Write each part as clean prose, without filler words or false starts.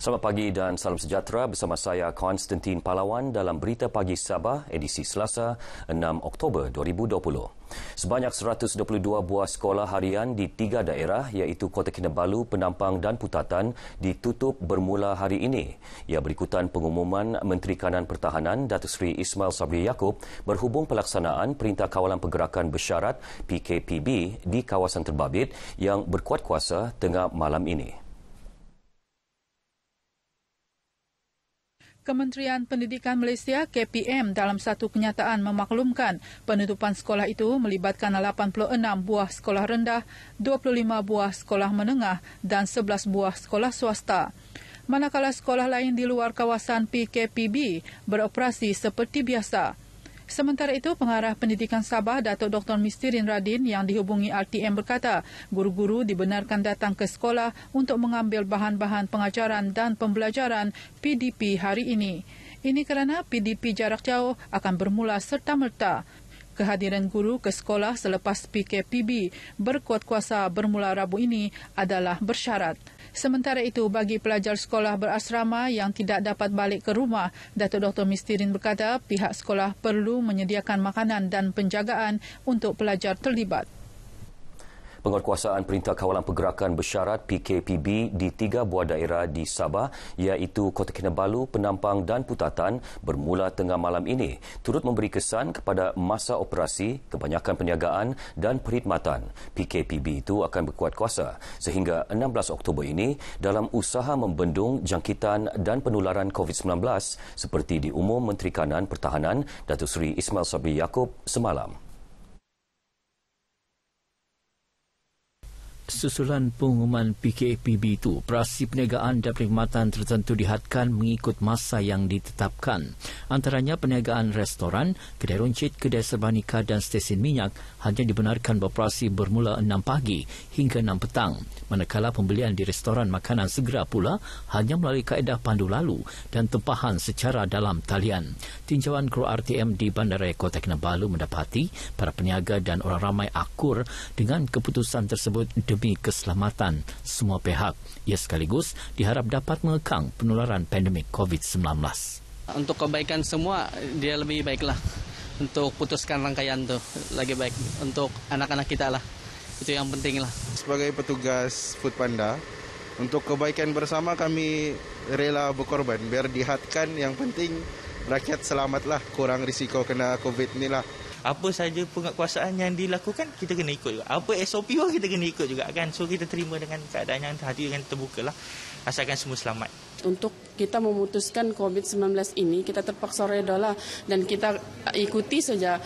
Selamat pagi dan salam sejahtera bersama saya Konstantin Pahlawan dalam Berita Pagi Sabah edisi Selasa 6 Oktober 2020. Sebanyak 122 buah sekolah harian di 3 daerah iaitu Kota Kinabalu, Penampang dan Putatan ditutup bermula hari ini. Ia berikutan pengumuman Menteri Kanan Pertahanan Datuk Seri Ismail Sabri Yaakob berhubung pelaksanaan Perintah Kawalan Pergerakan Bersyarat PKPB di kawasan terbabit yang berkuat kuasa tengah malam ini. Kementerian Pendidikan Malaysia KPM dalam satu kenyataan memaklumkan penutupan sekolah itu melibatkan 86 buah sekolah rendah, 25 buah sekolah menengah dan 11 buah sekolah swasta. Manakala sekolah lain di luar kawasan PKPB beroperasi seperti biasa. Sementara itu, Pengarah Pendidikan Sabah Datuk Dr. Mistirin Radin yang dihubungi RTM berkata, guru-guru dibenarkan datang ke sekolah untuk mengambil bahan-bahan pengajaran dan pembelajaran PDP hari ini. Ini kerana PDP jarak jauh akan bermula serta-merta. Kehadiran guru ke sekolah selepas PKPB berkuat kuasa bermula Rabu ini adalah bersyarat. Sementara itu, bagi pelajar sekolah berasrama yang tidak dapat balik ke rumah, Datuk Dr. Mistirin berkata pihak sekolah perlu menyediakan makanan dan penjagaan untuk pelajar terlibat. Penguatkuasaan Perintah Kawalan Pergerakan Bersyarat PKPB di 3 buah daerah di Sabah iaitu Kota Kinabalu, Penampang dan Putatan bermula tengah malam ini turut memberi kesan kepada masa operasi, kebanyakan perniagaan dan perkhidmatan. PKPB itu akan berkuat kuasa sehingga 16 Oktober ini dalam usaha membendung jangkitan dan penularan COVID-19 seperti diumum Menteri Kanan Pertahanan Datuk Seri Ismail Sabri Yaakob semalam. Susulan pengumuman PKPB itu, operasi perniagaan dan perkhidmatan tertentu dihadkan mengikut masa yang ditetapkan. Antaranya perniagaan restoran, kedai runcit, kedai serba nikah dan stesen minyak hanya dibenarkan beroperasi bermula 6 pagi hingga 6 petang. Manakala pembelian di restoran makanan segera pula hanya melalui kaedah pandu lalu dan tempahan secara dalam talian. Tinjauan kru RTM di Bandaraya Kota Kinabalu mendapati para peniaga dan orang ramai akur dengan keputusan tersebut demi keselamatan semua pihak. Ia sekaligus diharap dapat mengekang penularan pandemik COVID-19. Untuk kebaikan semua, dia lebih baiklah. Untuk putuskan rangkaian tu lagi baik untuk anak-anak kita lah. Itu yang penting lah. Sebagai petugas Foodpanda, untuk kebaikan bersama kami rela berkorban biar dihadkan. Yang penting rakyat selamatlah, kurang risiko kena COVID ni lah. Apa saja penguatkuasaan yang dilakukan, kita kena ikut juga. Apa SOP pun kita kena ikut juga kan. So kita terima dengan keadaan yang hati yang terbuka lah. Asalkan semua selamat. Untuk kita memutuskan COVID-19 ini, kita terpaksa reda lah. Dan kita ikuti saja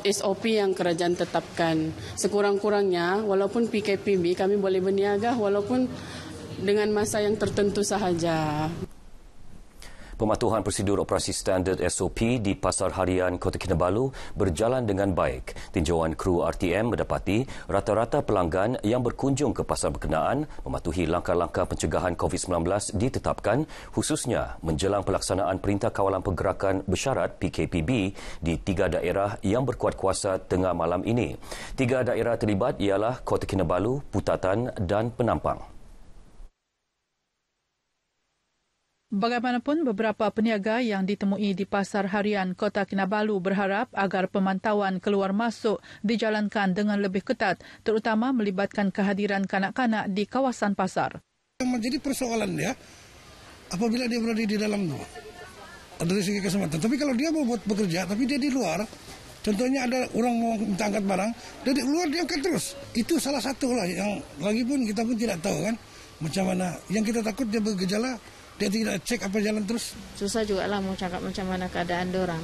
SOP yang kerajaan tetapkan. Sekurang-kurangnya, walaupun PKPB, kami boleh berniaga walaupun dengan masa yang tertentu sahaja. Pematuhan prosedur operasi standard SOP di Pasar Harian Kota Kinabalu berjalan dengan baik. Tinjauan kru RTM mendapati rata-rata pelanggan yang berkunjung ke pasar berkenaan mematuhi langkah-langkah pencegahan COVID-19 ditetapkan khususnya menjelang pelaksanaan Perintah Kawalan Pergerakan Bersyarat PKPB di 3 daerah yang berkuat kuasa tengah malam ini. 3 daerah terlibat ialah Kota Kinabalu, Putatan dan Penampang. Bagaimanapun, beberapa peniaga yang ditemui di Pasar Harian Kota Kinabalu berharap agar pemantauan keluar masuk dijalankan dengan lebih ketat, terutama melibatkan kehadiran kanak-kanak di kawasan pasar. Yang menjadi persoalan dia, apabila dia berada di dalam tu, dari segi keselamatan. Tapi kalau dia mau buat bekerja, tapi dia di luar, contohnya ada orang mau minta angkat barang, dari luar dia angkat terus. Itu salah satu lah yang lagi pun kita pun tidak tahu kan, macam mana. Yang kita takut dia bergejala, dia tidak cek apa jalan terus. Susah juga lah mau cakap macam mana keadaan dorang.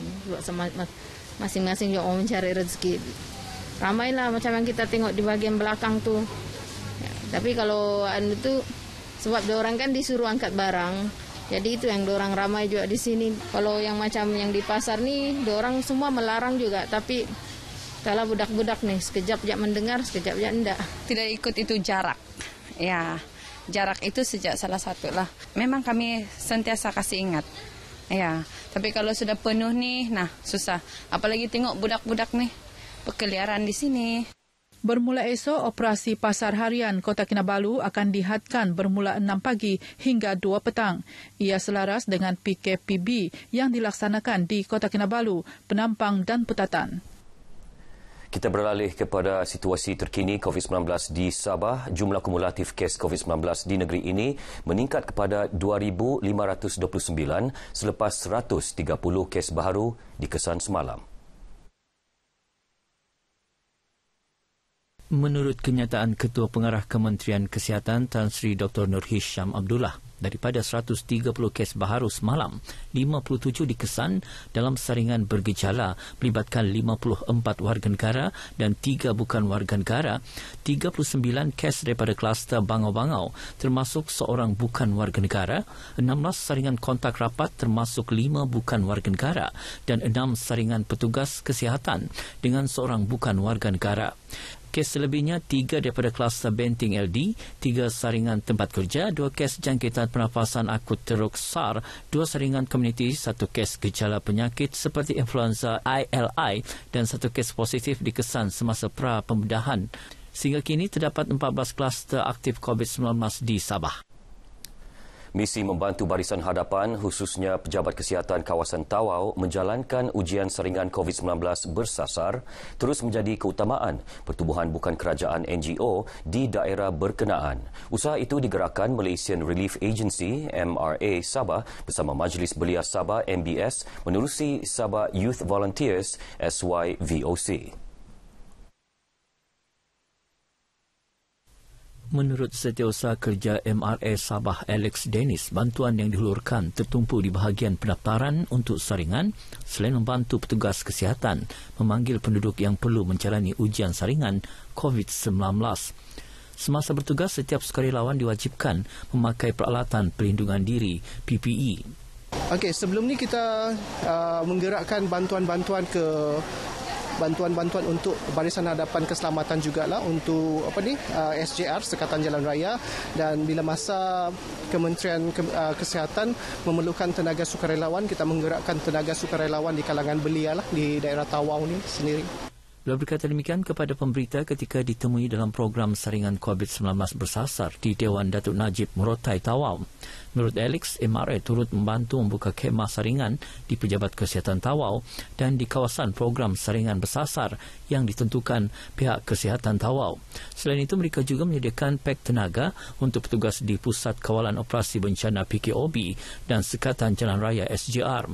Masing-masing juga mau mencari rezeki. Ramailah macam yang kita tengok di bagian belakang tu. Ya, tapi kalau itu sebab dorang kan disuruh angkat barang. Jadi itu yang dorang ramai juga di sini. Kalau yang macam yang di pasar ni, dorang semua melarang juga. Tapi kalau budak-budak nih, sekejap je mendengar, sekejap je enggak. Tidak ikut itu jarak. Ya. Jarak itu sejak salah satu lah. Memang kami sentiasa kasih ingat. Ya, tapi kalau sudah penuh nih, nah susah. Apalagi tengok budak-budak nih berkeliaran di sini. Bermula esok, operasi Pasar Harian Kota Kinabalu akan dihadkan bermula 6 pagi hingga 2 petang. Ia selaras dengan PKPB yang dilaksanakan di Kota Kinabalu, Penampang dan Putatan. Kita beralih kepada situasi terkini COVID-19 di Sabah. Jumlah kumulatif kes COVID-19 di negeri ini meningkat kepada 2,529 selepas 130 kes baru dikesan semalam. Menurut kenyataan Ketua Pengarah Kementerian Kesihatan Tan Sri Dr. Nur Hisham Abdullah, daripada 130 kes baharu semalam, 57 dikesan dalam saringan bergejala melibatkan 54 warga negara dan 3 bukan warga negara, 39 kes daripada kluster bangau-bangau termasuk seorang bukan warga negara, 16 saringan kontak rapat termasuk 5 bukan warga negara dan 6 saringan petugas kesihatan dengan seorang bukan warga negara. Kes selebihnya 3 daripada kluster Benting LD, 3 saringan tempat kerja, 2 kes jangkitan pernafasan akut teruk SAR, 2 saringan komuniti, 1 kes gejala penyakit seperti influenza ILI dan 1 kes positif dikesan semasa pra pembedahan. Sehingga kini terdapat 14 kluster aktif COVID-19 di Sabah. Misi membantu Barisan Hadapan, khususnya Pejabat Kesihatan Kawasan Tawau, menjalankan ujian saringan COVID-19 bersasar terus menjadi keutamaan pertubuhan bukan kerajaan NGO di daerah berkenaan. Usaha itu digerakkan Malaysian Relief Agency MRA Sabah bersama Majlis Belia Sabah MBS menerusi Sabah Youth Volunteers SYVOC. Menurut Setiausaha Kerja MRA Sabah Alex Dennis, bantuan yang dihulurkan tertumpu di bahagian pendaftaran untuk saringan selain membantu petugas kesihatan memanggil penduduk yang perlu menjalani ujian saringan COVID-19. Semasa bertugas, setiap sukarelawan diwajibkan memakai peralatan perlindungan diri PPE. Okey, sebelum ni kita menggerakkan bantuan-bantuan untuk Barisan Hadapan Keselamatan jugalah untuk SJR Sekatan Jalan Raya, dan bila masa Kementerian Kesihatan memerlukan tenaga sukarelawan, kita menggerakkan tenaga sukarelawan di kalangan belia lah di daerah Tawau ni sendiri. Beliau berkata demikian kepada pemberita ketika ditemui dalam program saringan COVID-19 bersasar di Dewan Datuk Najib Merotai Tawau. Menurut Alex, MRA turut membantu membuka khemah saringan di Pejabat Kesihatan Tawau dan di kawasan program saringan bersasar yang ditentukan pihak Kesihatan Tawau. Selain itu, mereka juga menyediakan pek tenaga untuk petugas di Pusat Kawalan Operasi Bencana PKOB dan Sekatan Jalan Raya SJR.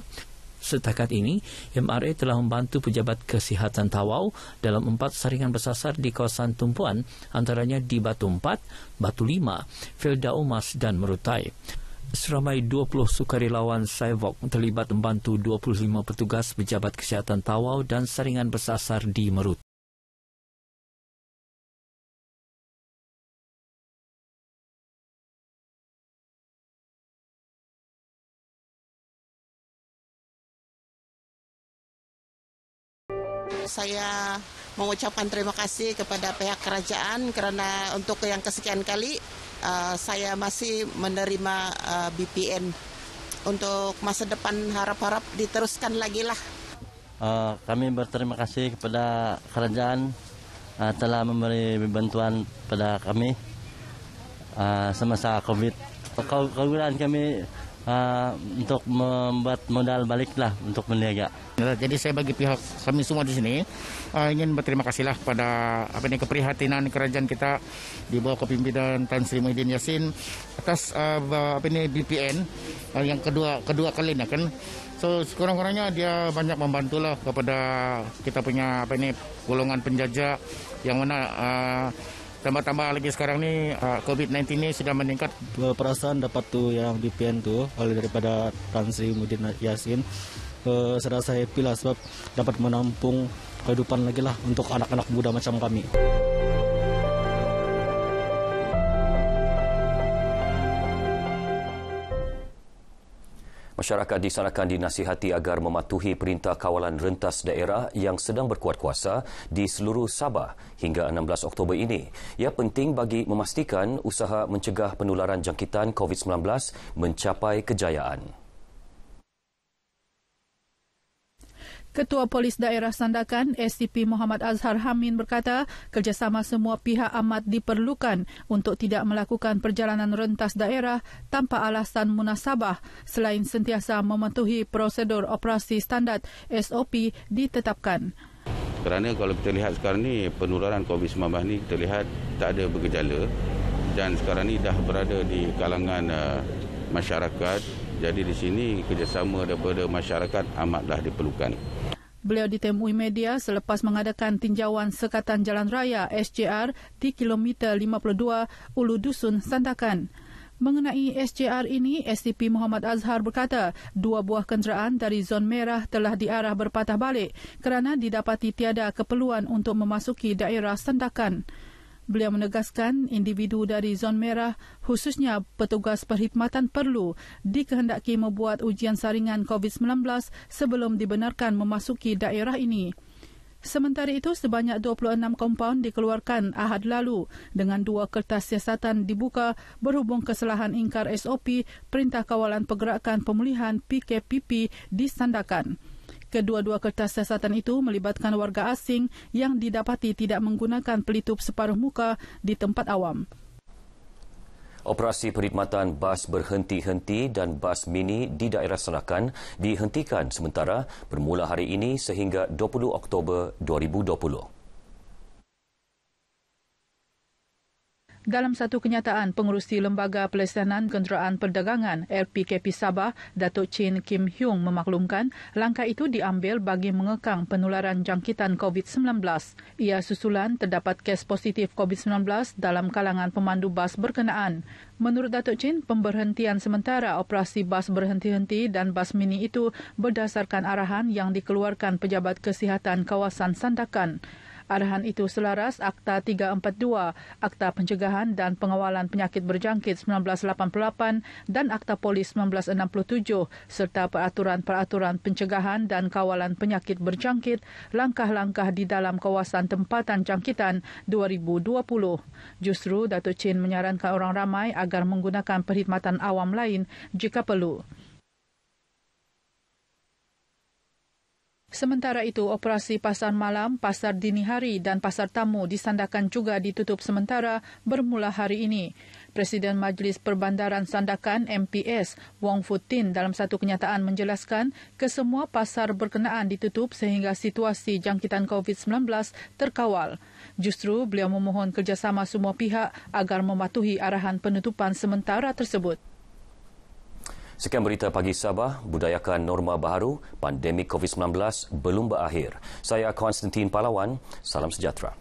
Setakat ini, MRA telah membantu Pejabat Kesihatan Tawau dalam 4 saringan bersasar di kawasan tumpuan, antaranya di Batu 4, Batu 5, Felda Umas dan Merutai. Seramai 20 sukarelawan SYVOC terlibat membantu 25 petugas Pejabat Kesihatan Tawau dan saringan bersasar di Merutai. Saya mengucapkan terima kasih kepada pihak kerajaan kerana untuk yang kesekian kali saya masih menerima BPN. Untuk masa depan harap-harap diteruskan lagi lah. Kami berterima kasih kepada kerajaan telah memberi bantuan pada kami semasa COVID. Kegunaan kami untuk membuat modal baliklah untuk berniaga. Jadi saya bagi pihak kami semua di sini ingin berterima kasihlah kepada keprihatinan kerajaan kita di bawah kepimpinan Tan Sri Muhyiddin Yassin atas BPN yang kedua kalinya kan. So sekurang-kurangnya dia banyak membantulah kepada kita punya golongan penjajah yang mana tambah-tambah lagi sekarang ni COVID-19 ni sudah meningkat. Perasaan dapat tu yang BPN tu oleh daripada Tan Sri Muhyiddin Yassin, saya rasa happy lah sebab dapat menampung kehidupan lagi lah untuk anak-anak muda macam kami. Masyarakat disanakan dinasihati agar mematuhi perintah kawalan rentas daerah yang sedang berkuat kuasa di seluruh Sabah hingga 16 Oktober ini. Ia penting bagi memastikan usaha mencegah penularan jangkitan COVID-19 mencapai kejayaan. Ketua Polis Daerah Sandakan, SCP Muhammad Azhar Hamin berkata, kerjasama semua pihak amat diperlukan untuk tidak melakukan perjalanan rentas daerah tanpa alasan munasabah selain sentiasa mematuhi prosedur operasi standard SOP ditetapkan. Kerana kalau kita lihat sekarang ni penularan COVID-19 ni kita lihat tak ada bergejala dan sekarang ni dah berada di kalangan masyarakat. Jadi di sini kerjasama daripada masyarakat amatlah diperlukan. Beliau ditemui media selepas mengadakan tinjauan sekatan jalan raya SJR di kilometer 52 Ulu Dusun, Sandakan. Mengenai SJR ini, SCP Muhammad Azhar berkata 2 buah kenderaan dari zon merah telah diarah berpatah balik kerana didapati tiada keperluan untuk memasuki daerah Sandakan. Beliau menegaskan individu dari zon merah, khususnya petugas perkhidmatan perlu dikehendaki membuat ujian saringan COVID-19 sebelum dibenarkan memasuki daerah ini. Sementara itu, sebanyak 26 kompaun dikeluarkan Ahad lalu dengan 2 kertas siasatan dibuka berhubung kesalahan ingkar SOP Perintah Kawalan Pergerakan Pemulihan PKPP di Sandakan. Kedua-dua kertas siasatan itu melibatkan warga asing yang didapati tidak menggunakan pelitup separuh muka di tempat awam. Operasi perkhidmatan bas berhenti-henti dan bas mini di daerah Sandakan dihentikan sementara bermula hari ini sehingga 20 Oktober 2020. Dalam satu kenyataan, pengerusi Lembaga Pelaksanaan Kenderaan Perdagangan LPKP Sabah, Datuk Chin Kim Hyung memaklumkan langkah itu diambil bagi mengekang penularan jangkitan COVID-19. Ia susulan terdapat kes positif COVID-19 dalam kalangan pemandu bas berkenaan. Menurut Datuk Chin, pemberhentian sementara operasi bas berhenti-henti dan bas mini itu berdasarkan arahan yang dikeluarkan Pejabat Kesihatan Kawasan Sandakan. Arahan itu selaras Akta 342, Akta Pencegahan dan Pengawalan Penyakit Berjangkit 1988 dan Akta Polis 1967 serta peraturan-peraturan pencegahan dan kawalan penyakit berjangkit, langkah-langkah di dalam kawasan tempatan jangkitan 2020. Justru Datuk Chin menyarankan orang ramai agar menggunakan perkhidmatan awam lain jika perlu. Sementara itu, operasi pasar malam, pasar dini hari dan pasar tamu di Sandakan juga ditutup sementara bermula hari ini. Presiden Majlis Perbandaran Sandakan MPS, Wong Futin dalam satu kenyataan menjelaskan kesemua pasar berkenaan ditutup sehingga situasi jangkitan COVID-19 terkawal. Justru beliau memohon kerjasama semua pihak agar mematuhi arahan penutupan sementara tersebut. Sekian berita pagi Sabah, budayakan norma baharu, pandemik COVID-19 belum berakhir. Saya Konstantin Palawan, salam sejahtera.